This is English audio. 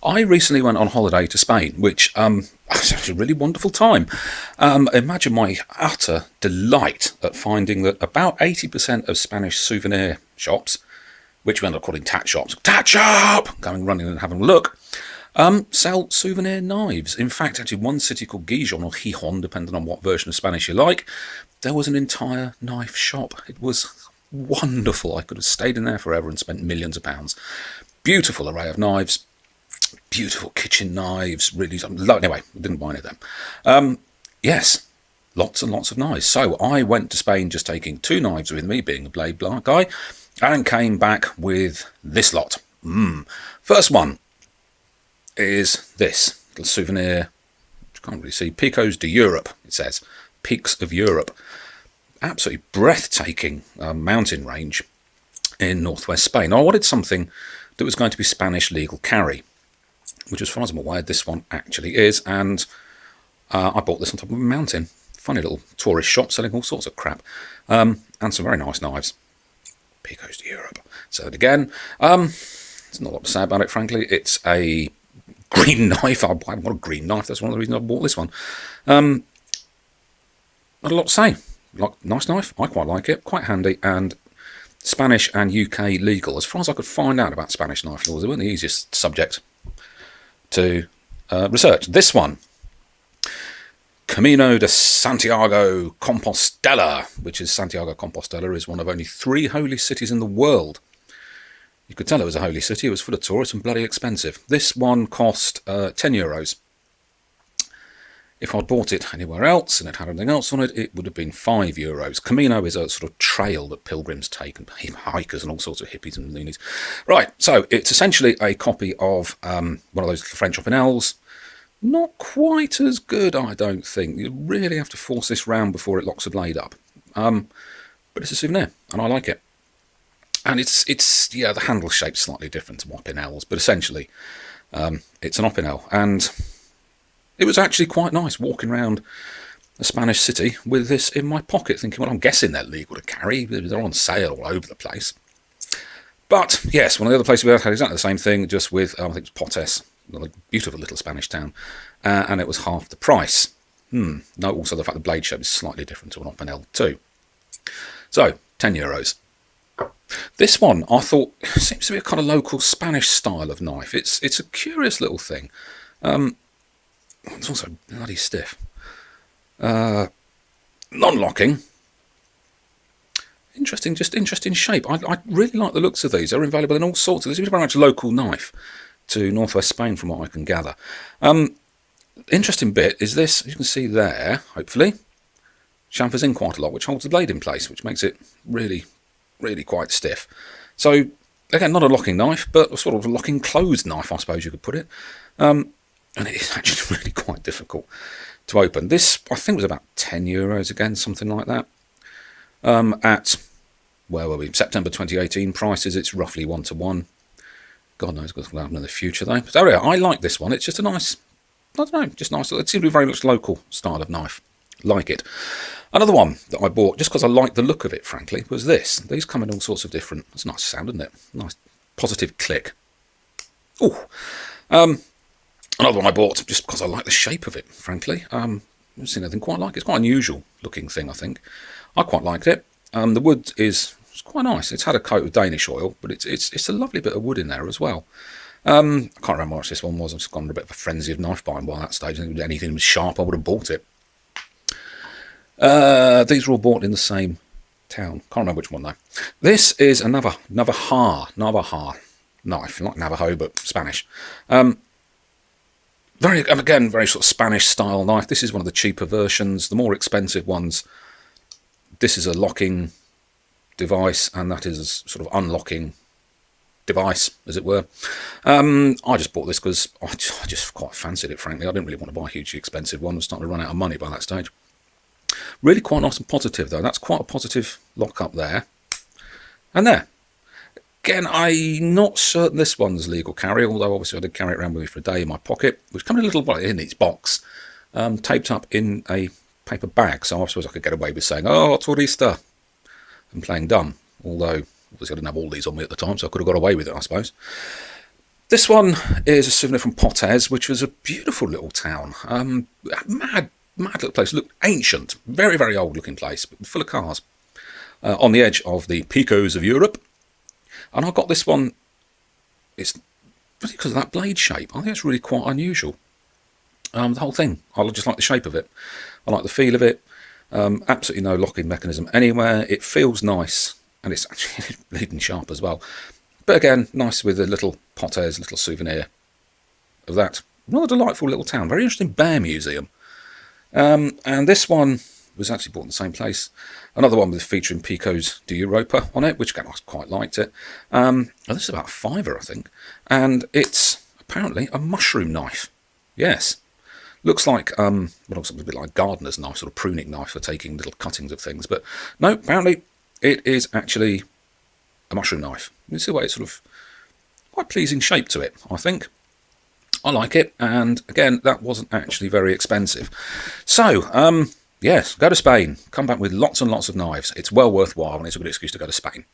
I recently went on holiday to Spain, which was actually a really wonderful time. Imagine my utter delight at finding that about 80% of Spanish souvenir shops, which we end up calling tat shops, tat shop, going running and having a look, sell souvenir knives. In fact, actually, one city called Gijon or Gijon, depending on what version of Spanish you like, there was an entire knife shop. It was wonderful. I could have stayed in there forever and spent millions of pounds. Beautiful array of knives, beautiful kitchen knives, really. Anyway, I didn't buy any of them. Yes, lots and lots of knives. So I went to Spain just taking 2 knives with me, being a blade guy, and came back with this lot. First one is this little souvenir. You can't really see. Picos de Europe, it says. Peaks of Europe. Absolutely breathtaking mountain range in northwest Spain. Now, I wanted something that was going to be Spanish legal carry, which, as far as I'm aware, this one actually is. And I bought this on top of a mountain. Funny little tourist shop selling all sorts of crap. And some very nice knives. Picos de Europe. So it again. There's not a lot to say about it, frankly. It's a green knife. I want a green knife. That's one of the reasons I bought this one. Not a lot to say. Nice knife. I quite like it. Quite handy. And Spanish and UK legal. As far as I could find out about Spanish knife laws, they weren't the easiest subject to research. This one, Camino de Santiago Compostela, which is Santiago Compostela is one of only 3 holy cities in the world. You could tell it was a holy city. It was full of tourists and bloody expensive. This one cost €10. If I'd bought it anywhere else and it had anything else on it, it would have been €5. Camino is a sort of trail that pilgrims take, and hikers and all sorts of hippies and loonies. Right, so it's essentially a copy of one of those little French opinels. Not quite as good, I don't think. You really have to force this round before it locks the blade up. But it's a souvenir, and I like it. And it's the handle shape's slightly different to opinels, but essentially it's an opinel. And it was actually quite nice walking around a Spanish city with this in my pocket, thinking, well, I'm guessing they're legal to carry. They're on sale all over the place. But yes, one of the other places we had exactly the same thing, just with, I think it was Potes, a beautiful little Spanish town, and it was half the price. Note also the fact the blade shape is slightly different to an opinel too. So, €10. This one, I thought, seems to be a kind of local Spanish style of knife. It's a curious little thing. It's also bloody stiff. Non-locking. Interesting shape. I really like the looks of these. They're available in all sorts. This is very much a local knife to northwest Spain, from what I can gather. Interesting bit is this. You can see there, hopefully, chamfers in quite a lot, which holds the blade in place, which makes it really, really quite stiff. So, again, not a locking knife, but a sort of locking closed knife, I suppose you could put it. And it is actually really quite difficult to open. This, I think, was about €10 again, something like that. At, where were we? September 2018 prices, it's roughly 1-to-1. God knows what's going to happen in the future, though. But yeah, I like this one. It's just a nice, I don't know, just nice. It seems to be very much local style of knife. Like it. Another one that I bought, just because I like the look of it, frankly, was this. These come in all sorts of different, it's a nice sound, isn't it? Nice positive click. Oh, another one I bought just because I like the shape of it, frankly. I've seen anything quite like it. It's quite an unusual looking thing, I think. I quite liked it. The wood is quite nice. It's had a coat of Danish oil, but it's a lovely bit of wood in there as well. I can't remember how much this one was. I've just gone a bit of a frenzy of knife buying by that stage. I think if anything was sharp, I would have bought it. These were all bought in the same town. Can't remember which one though. This is a Navajo knife, not Navajo, but Spanish. Very sort of Spanish style knife. This is one of the cheaper versions. The more expensive ones, this is a locking device, and that is a sort of unlocking device, as it were. I just bought this because I just quite fancied it, frankly. I didn't really want to buy a hugely expensive one. I was starting to run out of money by that stage. Really quite nice and positive, though. That's quite a positive lock up there. And there. Again, I'm not certain this one's legal carry, although obviously I did carry it around with me for a day in my pocket, which comes in a little while in its box, taped up in a paper bag. So I suppose I could get away with saying, oh, tourista, and playing dumb. Although, obviously I didn't have all these on me at the time, so I could have got away with it, I suppose. This one is a souvenir from Potes, which was a beautiful little town. Mad little place. Looked ancient, very, very old looking place, but full of cars. On the edge of the Picos of Europe. And I got this one, it's really because of that blade shape. I think it's really quite unusual. The whole thing, I just like the shape of it. I like the feel of it. Absolutely no locking mechanism anywhere. It feels nice, and it's actually bleeding sharp as well. But again, nice with a little Potes, little souvenir of that. Another delightful little town. Very interesting bear museum. And this one was actually bought in the same place. Another one with featuring Picos de Europa on it, which again, I quite liked it. This is about a £5, I think. And it's apparently a mushroom knife. Yes. Looks like, well, also a bit like a gardener's knife, sort of pruning knife for taking little cuttings of things. But no, apparently it is actually a mushroom knife. You see the way it's sort of quite pleasing shape to it, I think. I like it, and again, that wasn't actually very expensive. So, yes, go to Spain. Come back with lots and lots of knives. It's well worthwhile, and it's a good excuse to go to Spain.